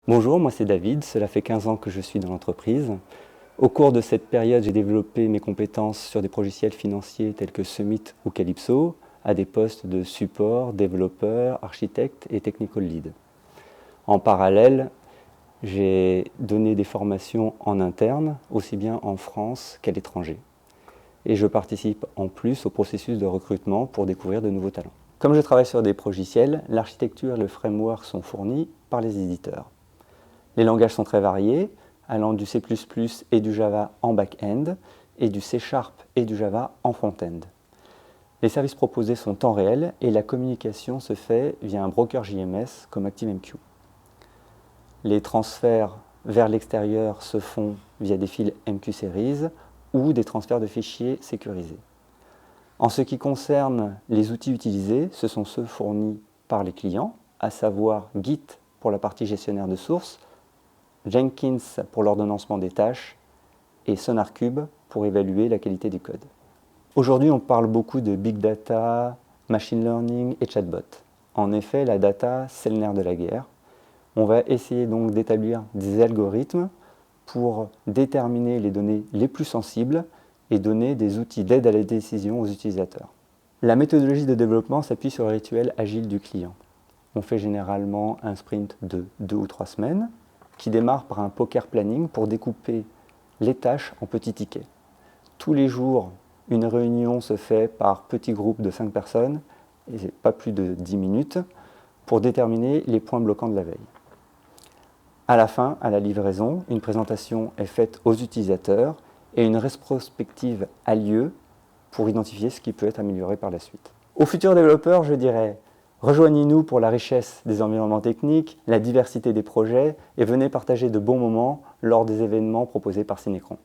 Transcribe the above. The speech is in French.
Bonjour, moi c'est David, cela fait 15 ans que je suis dans l'entreprise. Au cours de cette période, j'ai développé mes compétences sur des logiciels financiers tels que Summit ou Calypso, à des postes de support, développeur, architecte et technical lead. En parallèle, j'ai donné des formations en interne, aussi bien en France qu'à l'étranger. Et je participe en plus au processus de recrutement pour découvrir de nouveaux talents. Comme je travaille sur des logiciels, l'architecture et le framework sont fournis par les éditeurs. Les langages sont très variés, allant du C++ et du Java en back-end, et du C# et du Java en front-end. Les services proposés sont temps réel et la communication se fait via un broker JMS comme ActiveMQ. Les transferts vers l'extérieur se font via des fils MQ-Series ou des transferts de fichiers sécurisés. En ce qui concerne les outils utilisés, ce sont ceux fournis par les clients, à savoir Git pour la partie gestionnaire de sources, Jenkins pour l'ordonnancement des tâches et SonarCube pour évaluer la qualité du code. Aujourd'hui, on parle beaucoup de big data, machine learning et chatbot. En effet, la data, c'est le nerf de la guerre. On va essayer donc d'établir des algorithmes pour déterminer les données les plus sensibles et donner des outils d'aide à la décision aux utilisateurs. La méthodologie de développement s'appuie sur le rituel agile du client. On fait généralement un sprint de 2 ou 3 semaines qui démarre par un poker planning pour découper les tâches en petits tickets. Tous les jours, une réunion se fait par petits groupes de 5 personnes, et pas plus de 10 minutes, pour déterminer les points bloquants de la veille. À la fin, à la livraison, une présentation est faite aux utilisateurs et une rétrospective a lieu pour identifier ce qui peut être amélioré par la suite. Aux futurs développeurs, je dirais, rejoignez-nous pour la richesse des environnements techniques, la diversité des projets et venez partager de bons moments lors des événements proposés par Synechron.